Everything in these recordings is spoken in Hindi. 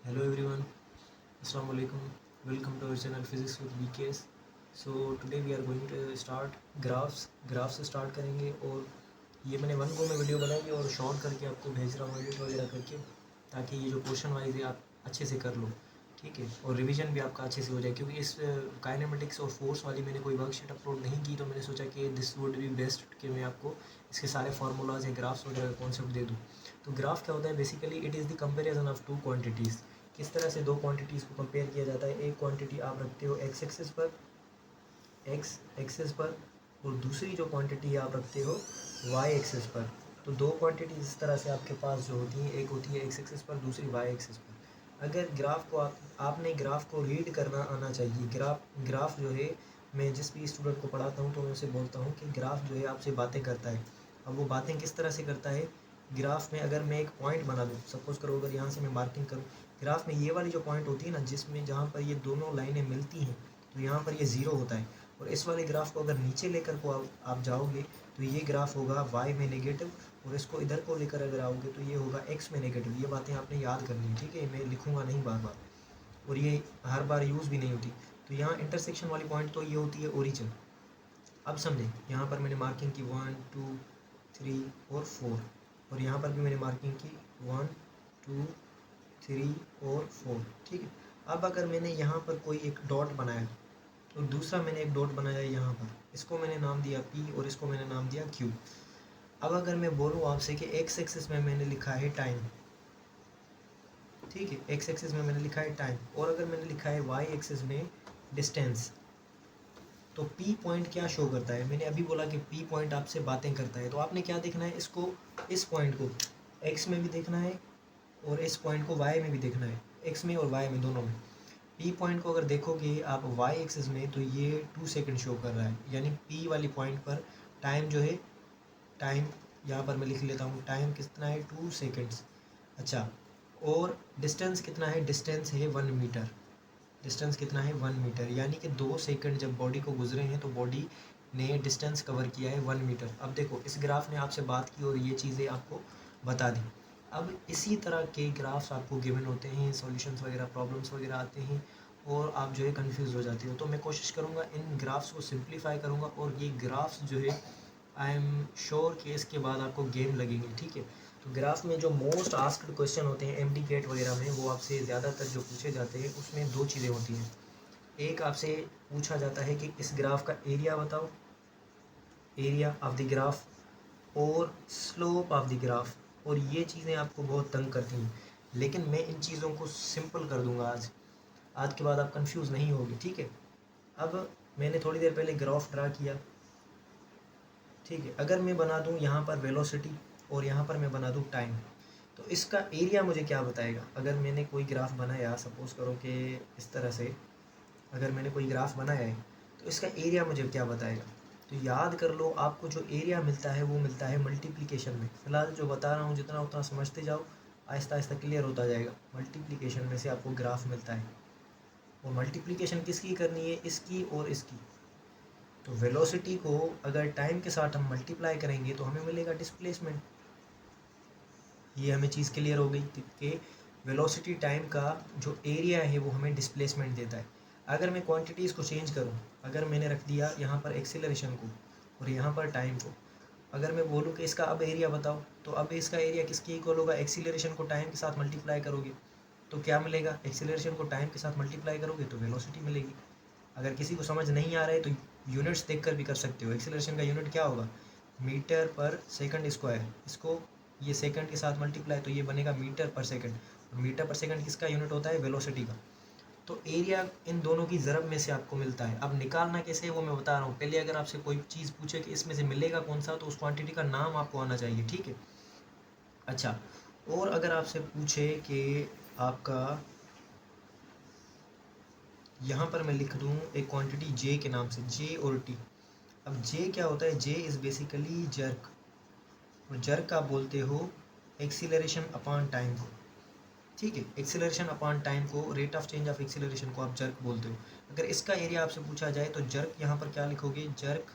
Hello everyone, Assalamu alaikum. Welcome to our channel Physics with BKS. So today we are going to start graphs से स्टार्ट करेंगे और ये मैंने वन गो में वीडियो बनाई है और शॉर्ट करके आपको भेज रहा हूँ एडिट वगैरह करके, ताकि ये जो क्वेश्चन वाइज है आप अच्छे से कर लो, ठीक है। और रिवीजन भी आपका अच्छे से हो जाए, क्योंकि इस काइनेमेटिक्स और फोर्स वाली मैंने कोई वर्कशीट अपलोड नहीं की, तो मैंने सोचा कि दिस वुड बी बेस्ट कि मैं आपको इसके सारे फार्मूलाज या ग्राफ्स वगैरह का कॉन्सेप्ट दे दूँ। तो ग्राफ क्या होता है, basically it is the comparison of two quantities. किस तरह से दो क्वांटिटीज़ को कंपेयर किया जाता है। एक क्वांटिटी आप रखते हो एक्स एक्सेस पर और दूसरी जो क्वांटिटी आप रखते हो वाई एक्सेस पर। तो दो क्वांटिटी इस तरह से आपके पास जो होती हैं, एक होती है एक्स एक्सेस पर, दूसरी वाई एक्सेस पर। अगर ग्राफ को आपने ग्राफ को रीड करना आना चाहिए। ग्राफ जो है, मैं जिस भी स्टूडेंट को पढ़ाता हूँ तो मैं उसे बोलता हूँ कि ग्राफ जो है आपसे बातें करता है। अब वो बातें किस तरह से करता है, ग्राफ में अगर मैं एक पॉइंट बना दूँ, सपोज करो अगर यहाँ से मैं मार्किंग करूँ, ग्राफ में ये वाली जो पॉइंट होती है ना, जिसमें जहाँ पर ये दोनों लाइनें मिलती हैं, तो यहाँ पर ये ज़ीरो होता है। और इस वाले ग्राफ को अगर नीचे लेकर को आप जाओगे तो ये ग्राफ होगा y में नेगेटिव, और इसको इधर को लेकर अगर आओगे तो ये होगा x में नेगेटिव। ये बातें आपने याद करनी है, ठीक है। मैं लिखूँगा नहीं बार बार, और ये हर बार यूज़ भी नहीं होती। तो यहाँ इंटरसेक्शन वाली पॉइंट तो ये होती है ओरिजिन। अब समझें, यहाँ पर मैंने मार्किंग की 1 2 3 और 4, और यहाँ पर भी मैंने मार्किंग की 1 2 3 और 4, ठीक है। अब अगर मैंने यहाँ पर कोई एक डॉट बनाया और दूसरा मैंने एक डॉट बनाया यहाँ पर, इसको मैंने नाम दिया P और इसको मैंने नाम दिया Q। अब अगर मैं बोलूँ आपसे कि एक्स एक्सिस में मैंने लिखा है टाइम, ठीक है, एक्स एक्सिस में मैंने लिखा है टाइम, और अगर मैंने लिखा है वाई एक्सिस में डिस्टेंस, तो P पॉइंट क्या शो करता है। मैंने अभी बोला कि P पॉइंट आपसे बातें करता है, तो आपने क्या देखना है, इसको, इस पॉइंट को x में भी देखना है और इस पॉइंट को y में भी देखना है, x में और y में दोनों में। P पॉइंट को अगर देखोगे आप y एक्सिस में, तो ये 2 सेकंड शो कर रहा है, यानी P वाली पॉइंट पर टाइम जो है, टाइम यहाँ पर मैं लिख लेता हूँ, टाइम कितना है 2 सेकंड्स। अच्छा, और डिस्टेंस कितना है, डिस्टेंस है 1 मीटर। डिस्टेंस कितना है 1 मीटर, यानी कि 2 सेकंड जब बॉडी को गुजरे हैं तो बॉडी ने डिस्टेंस कवर किया है 1 मीटर। अब देखो, इस ग्राफ ने आपसे बात की और ये चीज़ें आपको बता दी। अब इसी तरह के ग्राफ्स आपको गिवन होते हैं, सॉल्यूशंस वगैरह, प्रॉब्लम्स वगैरह आते हैं, और आप जो है कंफ्यूज हो जाते हो। तो मैं कोशिश करूँगा इन ग्राफ्स को सिंप्लीफाई करूँगा, और ये ग्राफ्स जो है आई एम श्योर कि इसके बाद आपको गेम लगेंगे, ठीक है। तो ग्राफ में जो मोस्ट आस्क्ड क्वेश्चन होते हैं एमडी गेट वगैरह में, वो आपसे ज़्यादातर जो पूछे जाते हैं, उसमें दो चीज़ें होती हैं। एक आपसे पूछा जाता है कि इस ग्राफ का एरिया बताओ, एरिया ऑफ द ग्राफ, और स्लोप ऑफ द ग्राफ। और ये चीज़ें आपको बहुत तंग करती हैं, लेकिन मैं इन चीज़ों को सिंपल कर दूंगा आज के बाद आप कंफ्यूज नहीं होगे, ठीक है। अब मैंने थोड़ी देर पहले ग्राफ ड्रा किया, ठीक है। अगर मैं बना दूं यहाँ पर वेलोसिटी और यहाँ पर मैं बना दूं टाइम, तो इसका एरिया मुझे क्या बताएगा। अगर मैंने कोई ग्राफ बनाया, सपोज़ करो कि इस तरह से अगर मैंने कोई ग्राफ बनाया है, तो इसका एरिया मुझे क्या बताएगा। तो याद कर लो, आपको जो एरिया मिलता है वो मिलता है मल्टीप्लिकेशन में। फिलहाल जो बता रहा हूँ जितना उतना समझते जाओ, आहिस्ता आहिस्ता क्लियर होता जाएगा। मल्टीप्लिकेशन में से आपको ग्राफ मिलता है, और मल्टीप्लिकेशन किसकी करनी है, इसकी और इसकी। तो वेलोसिटी को अगर टाइम के साथ हम मल्टीप्लाई करेंगे तो हमें मिलेगा डिस्प्लेसमेंट। ये हमें चीज़ क्लियर हो गई कि वेलोसिटी टाइम का जो एरिया है वो हमें डिस्प्लेसमेंट देता है। अगर मैं क्वांटिटीज़ को चेंज करूँ, अगर मैंने रख दिया यहाँ पर एक्सीलरेशन को और यहाँ पर टाइम को, अगर मैं बोलूँ कि इसका अब एरिया बताओ, तो अब इसका एरिया किसके इक्वल होगा, एक्सीलरेशन को टाइम के साथ मल्टीप्लाई करोगे तो क्या मिलेगा, एक्सीलरेशन को टाइम के साथ मल्टीप्लाई करोगे तो वेलोसिटी मिलेगी। अगर किसी को समझ नहीं आ रहा है तो यूनिट्स देखकर भी कर सकते हो। एक्सीलरेशन का यूनिट क्या होगा, मीटर पर सेकंड स्क्वायर। इसको ये सेकंड के साथ मल्टीप्लाई तो ये बनेगा मीटर पर सेकंड, और मीटर पर सेकंड किसका यूनिट होता है, वेलोसिटी का। तो एरिया इन दोनों की ज़रब में से आपको मिलता है। अब निकालना कैसे है वो मैं बता रहा हूँ। पहले अगर आपसे कोई चीज़ पूछे कि इसमें से मिलेगा कौन सा, तो उस क्वांटिटी का नाम आपको आना चाहिए, ठीक है। अच्छा, और अगर आपसे पूछे कि आपका यहाँ पर मैं लिख दूँ एक क्वांटिटी जे के नाम से, जे और टी। अब जे क्या होता है, जे इज़ बेसिकली जर्क, और जर्क आप बोलते हो एक्सीलरेशन अपॉन टाइम को, ठीक है। एक्सीलरेशन अपॉन टाइम को, rate of change of acceleration को आप जर्क बोलते हो। अगर इसका एरिया आपसे पूछा जाए तो जर्क यहाँ पर क्या लिखोगे, जर्क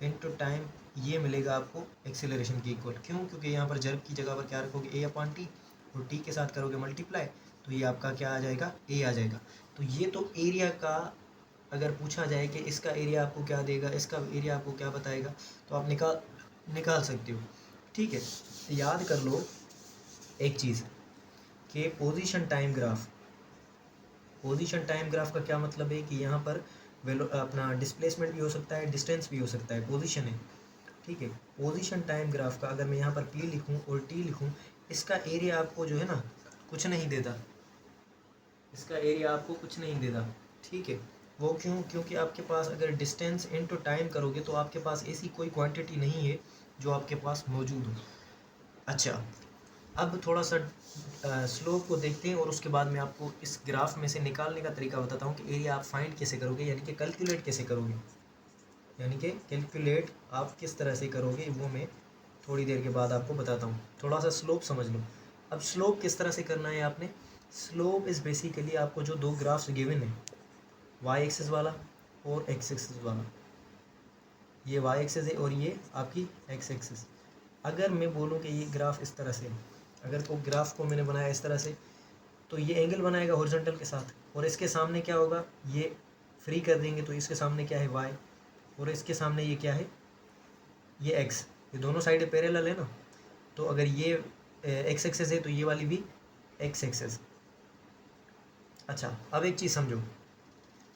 इनटू टाइम, ये मिलेगा आपको एक्सीलरेशन की इक्वल। क्यों, क्योंकि यहाँ पर जर्क की जगह पर क्या रखोगे, ए अपॉन टी, और टी के साथ करोगे मल्टीप्लाई, तो ये आपका क्या आ जाएगा, ए आ जाएगा। तो ये तो एरिया का अगर पूछा जाए कि इसका एरिया आपको क्या देगा, इसका एरिया आपको क्या बताएगा, तो आप निकाल सकते हो। ठीक है, याद कर लो एक चीज़ कि position time graph, position time graph का क्या मतलब है कि यहाँ पर अपना डिस्प्लेसमेंट भी हो सकता है, डिस्टेंस भी हो सकता है, पोजीशन है। ठीक है, पोजीशन टाइम ग्राफ का अगर मैं यहाँ पर पी लिखूँ और टी लिखूँ, इसका एरिया आपको जो है ना कुछ नहीं देता, इसका एरिया आपको कुछ नहीं देता। ठीक है, वो क्यों? क्योंकि आपके पास अगर डिस्टेंस इनटू टाइम करोगे तो आपके पास ऐसी कोई क्वांटिटी नहीं है जो आपके पास मौजूद हो। अच्छा, अब थोड़ा सा स्लोप को देखते हैं और उसके बाद मैं आपको इस ग्राफ में से निकालने का तरीका बताता हूँ कि एरिया आप फाइंड कैसे करोगे, यानी कि कैलकुलेट कैसे करोगे, यानी कि कैलकुलेट आप किस तरह से करोगे वो मैं थोड़ी देर के बाद आपको बताता हूँ। थोड़ा सा स्लोप समझ लो। अब स्लोप किस तरह से करना है आपने, स्लोप इज़ बेसिकली आपको जो दो ग्राफ्स गिवन है, वाई एक्सिस वाला और एक्स एक्सिस वाला, ये वाई एक्सिस है और ये आपकी एक्स एक्सिस। अगर मैं बोलूँ कि ये ग्राफ इस तरह से, अगर तो ग्राफ को मैंने बनाया इस तरह से, तो ये एंगल बनाएगा हॉरिजॉन्टल के साथ, और इसके सामने क्या होगा, ये फ्री कर देंगे तो इसके सामने क्या है, वाई, और इसके सामने ये क्या है, ये एक्स। ये दोनों साइडें पैरेलल है ना, तो अगर ये एक्स एक्सेस है तो ये वाली भी एक्स एक्सेस। अच्छा, अब एक चीज़ समझो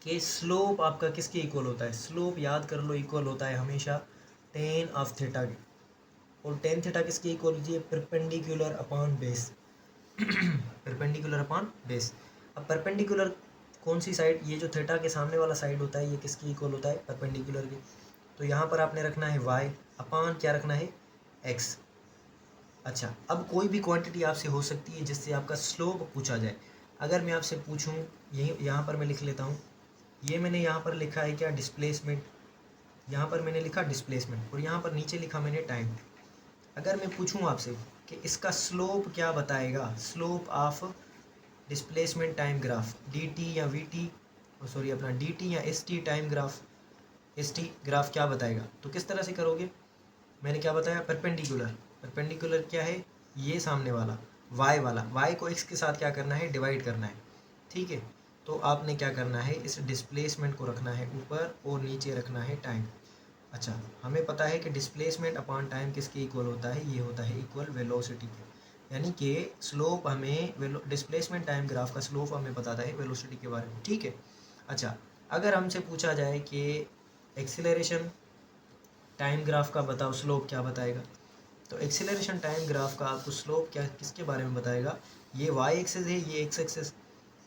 कि स्लोप आपका किसके इक्वल होता है, स्लोप याद कर लो इक्वल होता है हमेशा टेन ऑफ थीटा के, और टेन थीटा किसके इक्वल होती है, perpendicular upon base, perpendicular upon base. अब परपेंडिकुलर कौन सी साइड, ये जो थीटा के सामने वाला साइड होता है ये किसके इक्वल होता है, परपेंडिकुलर के। तो यहाँ पर आपने रखना है वाई अपॉन क्या रखना है, एक्स। अच्छा, अब कोई भी क्वांटिटी आपसे हो सकती है जिससे आपका स्लोप पूछा जाए। अगर मैं आपसे पूछूं, यही यहाँ पर मैं लिख लेता हूँ, ये मैंने यहाँ पर लिखा है क्या, डिस्प्लेसमेंट, यहाँ पर मैंने लिखा डिस्प्लेसमेंट और यहाँ पर नीचे लिखा मैंने टाइम। अगर मैं पूछूं आपसे कि इसका स्लोप क्या बताएगा, slope of displacement time graph, D T या वी टी, सॉरी अपना डी टी या S T time graph, S T graph क्या बताएगा, तो किस तरह से करोगे, मैंने क्या बताया, परपेंडिकुलर। परपेंडिकुलर क्या है, ये सामने वाला वाई वाला, वाई को एक्स के साथ क्या करना है, डिवाइड करना है। ठीक है, तो आपने क्या करना है, इस डिस्प्लेसमेंट को रखना है ऊपर और नीचे रखना है टाइम। अच्छा, हमें पता है कि डिस्प्लेसमेंट अपॉन टाइम किसके इक्वल होता है, ये होता है इक्वल वेलोसिटी के, यानी कि स्लोप हमें डिस्प्लेसमेंट टाइम ग्राफ का स्लोप हमें बताता है वेलोसिटी के बारे में। ठीक है, अच्छा, अगर हमसे पूछा जाए कि एक्सीलरेशन टाइम ग्राफ का बताओ स्लोप क्या बताएगा, तो एक्सीलरेशन टाइम ग्राफ का आपको स्लोप क्या किसके बारे में बताएगा, ये वाई एक्सेस है, ये एक्स एक्सेस,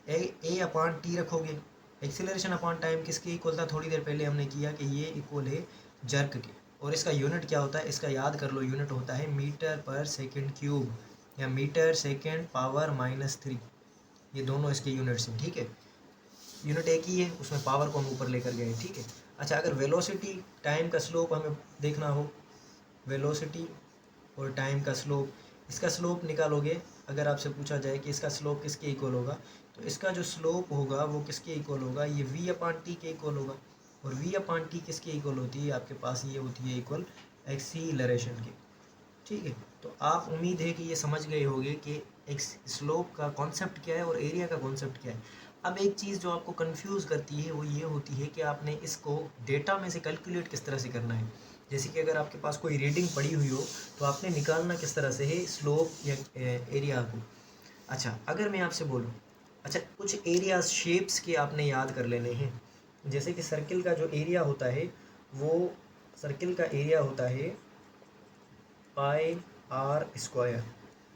ए अपॉन टी रखोगे। एक्सीलरेशन अपॉन टाइम किसके इक्वल था, थोड़ी देर पहले हमने किया कि ये इक्वल है जर्क के, और इसका यूनिट क्या होता है, इसका याद कर लो, यूनिट होता है मीटर पर सेकेंड क्यूब या मीटर सेकेंड पावर -3, ये दोनों इसके यूनिट्स हैं। ठीक है, यूनिट एक ही है, उसमें पावर को हम ऊपर लेकर गए। ठीक है, अच्छा, अगर वेलोसिटी टाइम का स्लोप हमें देखना हो, वेलोसिटी और टाइम का स्लोप, इसका स्लोप निकालोगे, अगर आपसे पूछा जाए कि इसका स्लोप किसके इक्वल होगा, तो इसका जो स्लोप होगा वो किसके इक्वल होगा, ये v अपॉन टी के इक्वल होगा, और v अपॉन टी किसके इक्वल होती है, आपके पास ये होती है इक्वल एक्सीलरेशन के। ठीक है, तो आप उम्मीद है कि ये समझ गए होंगे कि एक स्लोप का कॉन्सेप्ट क्या है और एरिया का कॉन्सेप्ट क्या है। अब एक चीज़ जो आपको कंफ्यूज करती है वो ये होती है कि आपने इसको डेटा में से कैलकुलेट किस तरह से करना है। जैसे कि अगर आपके पास कोई रीडिंग पड़ी हुई हो तो आपने निकालना किस तरह से है स्लोप या एरिया को। अच्छा, अगर मैं आपसे बोलूँ, अच्छा कुछ एरिया शेप्स के आपने याद कर लेने हैं, जैसे कि सर्किल का जो एरिया होता है वो, सर्किल का एरिया होता है पाई आर स्क्वायर।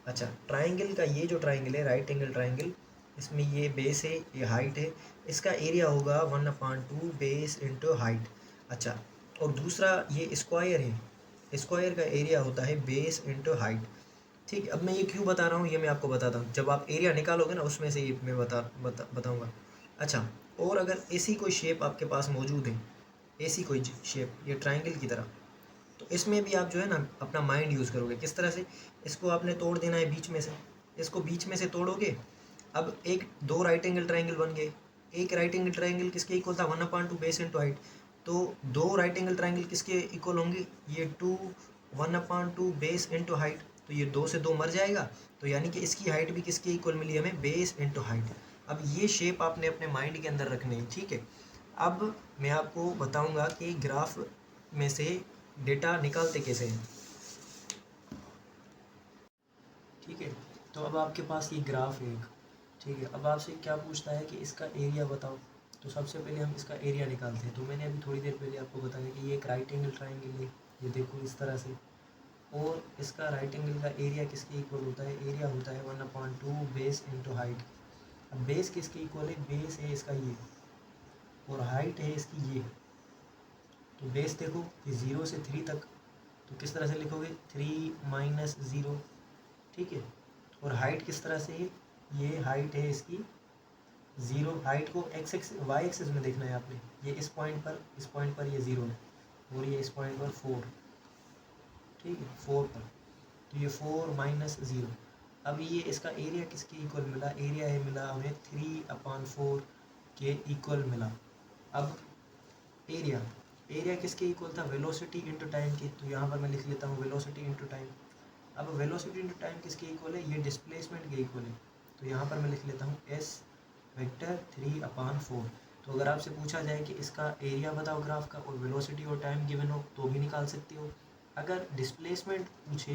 अच्छा, ट्राइंगल का ये जो ट्राइंगल है, राइट एंगल ट्राइंगल, इसमें ये बेस है, ये हाइट है, इसका एरिया होगा 1/2 बेस इंटू हाइट। अच्छा, और दूसरा ये स्क्वायर है, स्क्वायर का एरिया होता है बेस इंटू हाइट। ठीक है, अब मैं ये क्यों बता रहा हूँ ये मैं आपको बताता हूँ, जब आप एरिया निकालोगे ना उसमें से ये मैं बताऊँगा। अच्छा, और अगर ऐसी कोई शेप आपके पास मौजूद है, ऐसी कोई शेप ये ट्राइंगल की तरह, तो इसमें भी आप जो है ना अपना माइंड यूज़ करोगे। किस तरह से, इसको आपने तोड़ देना है बीच में से, इसको बीच में से तोड़ोगे, अब एक दो राइट एंगल ट्राइंगल बन गए। एक राइट एंगल ट्राइंगल किसके इक्वल था, 1/2 बेस इंटू हाइट, तो दो राइट एंगल ट्राइंगल किसके इक्वल होंगे, ये 1/2 बेस इंटू हाइट। तो ये 2 से 2 मर जाएगा, तो यानी कि इसकी हाइट भी किसके इक्वल मिली हमें, बेस इंटू हाइट। अब ये शेप आपने अपने माइंड के अंदर रखने है, ठीक है। अब मैं आपको बताऊंगा कि ग्राफ में से डेटा निकालते कैसे हैं, ठीक है। तो अब आपके पास ये ग्राफ है एक, ठीक है। अब आपसे क्या पूछता है कि इसका एरिया बताओ, तो सबसे पहले हम इसका एरिया निकालते हैं। तो मैंने अभी थोड़ी देर पहले आपको बताया कि ये एक राइट एंगल ट्राइंगल है, ये देखो इस तरह से, और इसका राइट एंगल का एरिया किसके इक्वल होता है, एरिया होता है 1/2 बेस इंटू हाइट। अब बेस किसके इक्वल है, बेस है इसका ये, और हाइट है इसकी ये। तो बेस देखो कि 0 से 3 तक, तो किस तरह से लिखोगे, 3 - 0, ठीक है। और हाइट किस तरह से है, ये हाइट है इसकी 0। हाइट को वाई एक्सिस में देखना है आपने, ये इस पॉइंट पर ये 0 है, और ये इस पॉइंट पर 4, ठीक है, 4 पर, तो ये 4 - 0। अब ये इसका एरिया किसके इक्वल मिला, एरिया है मिला हमें 3/4 के इक्वल मिला। अब एरिया, एरिया किसके इक्वल था, वेलोसिटी इंटू टाइम के, तो यहाँ पर मैं लिख लेता हूँ वेलोसिटी इंटू टाइम। अब वेलोसिटी इंटू टाइम किसके इक्वल है, ये डिस्प्लेसमेंट के इक्वल है, तो यहाँ पर मैं लिख लेता हूँ एस वेक्टर 3/4। तो अगर आपसे पूछा जाए कि इसका एरिया बताओ ग्राफ का, और वेलोसिटी और टाइम गिवन हो, तो भी निकाल सकते हो। अगर डिस्प्लेसमेंट पूछे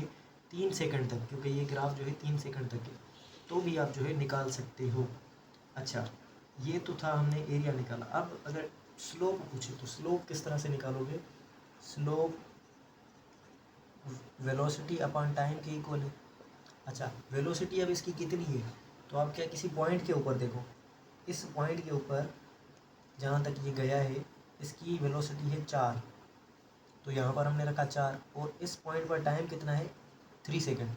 3 सेकंड तक, क्योंकि ये ग्राफ जो है 3 सेकंड तक है, तो भी आप जो है निकाल सकते हो। अच्छा, ये तो था, हमने एरिया निकाला। अब अगर स्लोप पूछे, तो स्लोप किस तरह से निकालोगे, स्लोप वेलोसिटी अपॉन टाइम के इक्वल है। अच्छा, वेलोसिटी अब इसकी कितनी है, तो आप क्या किसी पॉइंट के ऊपर देखो, इस पॉइंट के ऊपर जहाँ तक ये गया है, इसकी वेलोसिटी है 4, तो यहाँ पर हमने रखा 4, और इस पॉइंट पर टाइम कितना है 3 सेकंड,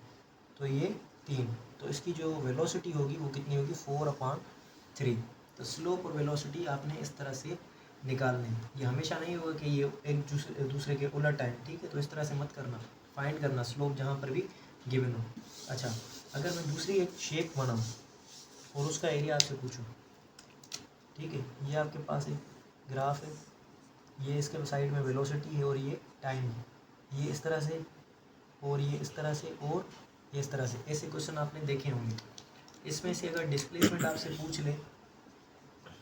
तो ये 3, तो इसकी जो वेलोसिटी होगी वो कितनी होगी 4/3। तो स्लोप और वेलोसिटी आपने इस तरह से निकालने हैं। ये हमेशा नहीं होगा कि ये एक दूसरे के उलट टाइम, ठीक है, तो इस तरह से मत करना, फाइंड करना स्लोप जहाँ पर भी गिवन हो। अच्छा, अगर मैं दूसरी एक शेप बनाऊँ और उसका एरिया आपसे पूछूँ, ठीक है, ये आपके पास एक ग्राफ है, ये इसके साइड में वेलोसिटी है और ये टाइम है, ये इस तरह से, और ये इस तरह से, और ये इस तरह से, ऐसे क्वेश्चन आपने देखे होंगे। इसमें से अगर डिस्प्लेसमेंट आपसे पूछ ले,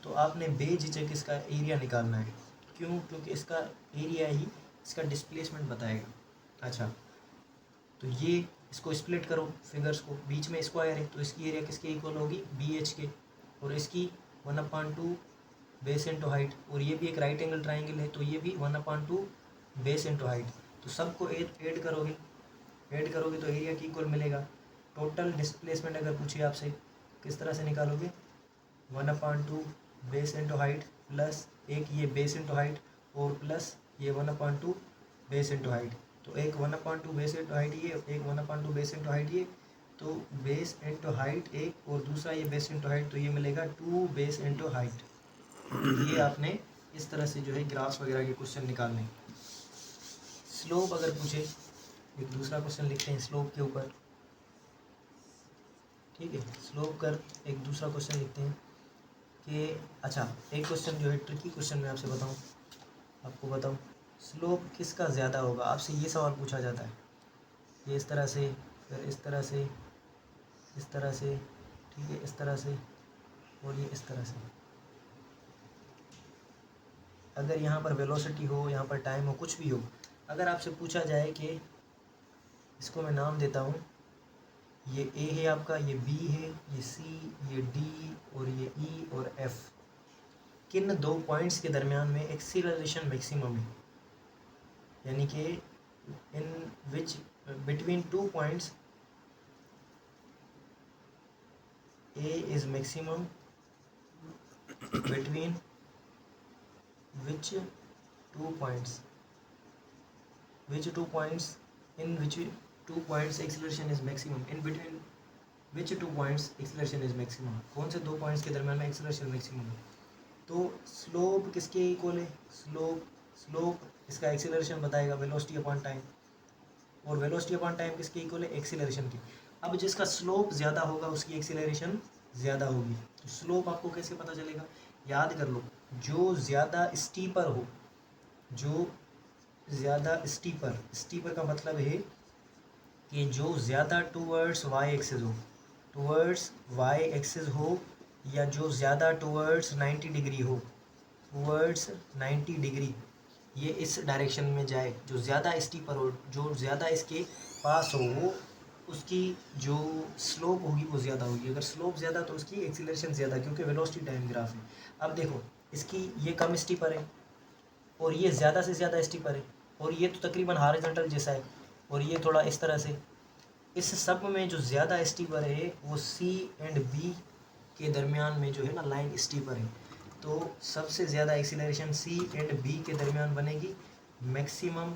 तो आपने बेझिझक इसका एरिया निकालना है। क्यों, क्योंकि इसका एरिया ही इसका डिस्प्लेसमेंट बताएगा। अच्छा, तो ये इसको स्प्लिट करो फिगर्स को, बीच में स्क्वायर है, तो इसकी एरिया किसके इक्वल होगी, BH के, और इसकी 1/2 बेस इंटू हाइट, और ये भी एक राइट एंगल ट्राइंगल है, तो ये भी 1/2 बेस इंटू हाइट। तो सबको ऐड करोगे, तो एरिया की इक्वल मिलेगा। टोटल डिस्प्लेसमेंट अगर पूछिए आपसे, किस तरह से निकालोगे, 1/2 बेस इंटू हाइट प्लस एक ये बेस इंटू हाइट, और प्लस ये 1/2 बेस इंटू हाइट। तो एक 1/2 बेस इंटू हाइट ये, एक 1/2 बेस इंटू हाइट ये, तो बेस इंटू हाइट एक, और दूसरा ये बेस इंटू हाइट, तो ये मिलेगा 2 बेस इंटू हाइट। ये आपने इस तरह से जो है ग्राफ्स वगैरह के क्वेश्चन निकालने। स्लोप अगर पूछे, एक दूसरा क्वेश्चन लिखते हैं स्लोप के ऊपर, ठीक है, स्लोप कर एक दूसरा क्वेश्चन लिखते हैं कि, अच्छा, एक क्वेश्चन जो है ट्रिकी क्वेश्चन मैं आपसे बताऊं, आपको बताऊं, स्लोप किसका ज़्यादा होगा, आपसे ये सवाल पूछा जाता है। ये इस तरह से, फिर इस तरह से, इस तरह से, ठीक है, इस तरह से, और ये इस तरह से। अगर यहाँ पर वेलोसिटी हो, यहाँ पर टाइम हो, कुछ भी हो, अगर आपसे पूछा जाए कि, इसको मैं नाम देता हूँ, ये ए है आपका, ये बी है, ये सी, ये डी, और ये ई और एफ, किन दो पॉइंट्स के दरमियान में एक्सीलरेशन मैक्सिमम है, यानी कि in which between 2 points A is maximum between which 2 points, in which 2 points acceleration is maximum, in between which 2 points acceleration is maximum, कौन से 2 पॉइंट्स के दरमियान में एक्सीलरेशन मैक्सिमम है। तो स्लोप किसके इक्वल है, स्लोप इसका एक्सीलरेशन बताएगा वेलोसिटी अपॉन टाइम, और वेलोसिटी अपॉन टाइम किसके इक्वल है, एक्सीलरेशन की। अब जिसका स्लोप ज़्यादा होगा उसकी एक्सीलरेशन ज़्यादा होगी। तो स्लोप आपको कैसे पता चलेगा, याद कर लो, जो ज़्यादा स्टीपर हो, जो ज़्यादा स्टीपर का मतलब है कि जो ज़्यादा टूवर्ड्स वाई एक्सिस हो या जो ज़्यादा टूवर्ड्स 90 डिग्री हो, टूवर्ड्स 90 डिग्री, ये इस डायरेक्शन में जाए, जो ज़्यादा स्टीपर हो, जो ज़्यादा इसके पास हो, वो उसकी जो स्लोप होगी वो ज़्यादा होगी। अगर स्लोप ज़्यादा तो उसकी एक्सीलरेशन ज़्यादा, क्योंकि वेलोसिटी टाइम ग्राफ है। अब देखो इसकी ये कम स्टीपर है और ये ज़्यादा से ज़्यादा स्टीपर है और ये तो तकरीबन हॉरिजॉन्टल जैसा है और ये थोड़ा इस तरह से। इस सब में जो ज़्यादा स्टीपर है वो सी एंड बी के दरमियान में जो है ना लाइन स्टीपर है, तो सबसे ज़्यादा एक्सीलरेशन सी एंड बी के दरमियान बनेगी, मैक्सिमम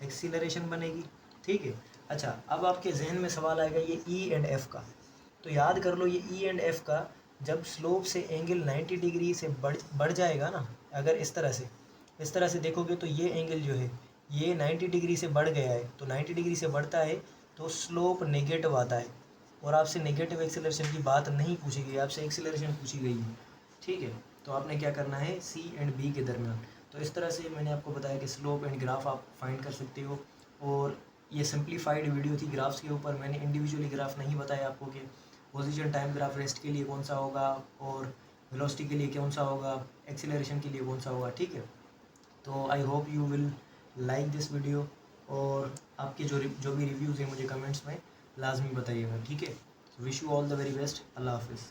एक्सीलरेशन बनेगी। ठीक है। अच्छा, अब आपके जहन में सवाल आएगा ये ई एंड एफ़ का, तो याद कर लो ये ई एंड एफ़ का जब स्लोप से एंगल 90 डिग्री से बढ़ जाएगा ना, अगर इस तरह से देखोगे तो ये एंगल जो है ये 90 डिग्री से बढ़ गया है, तो 90 डिग्री से बढ़ता है तो स्लोप नेगेटिव आता है और आपसे नेगेटिव एक्सीलरेशन की बात नहीं पूछी गई, आपसे एक्सीलरेशन पूछी गई है। ठीक है, तो आपने क्या करना है सी एंड बी के दरमियान। तो इस तरह से मैंने आपको बताया कि स्लोप एंड ग्राफ आप फाइंड कर सकते हो, और ये सिंप्लीफाइड वीडियो थी ग्राफ्स के ऊपर। मैंने इंडिविजुअली ग्राफ नहीं बताया आपको कि पोजीशन टाइम ग्राफ रेस्ट के लिए कौन सा होगा और वेलोसिटी के लिए कौन सा होगा, एक्सीलरेशन के लिए कौन सा होगा। ठीक है, तो I hope you will like this video, और आपके जो भी रिव्यूज़ हैं मुझे कमेंट्स में लाजमी बताइएगा। ठीक है, wish you all the very best. अल्लाह हाफिज़।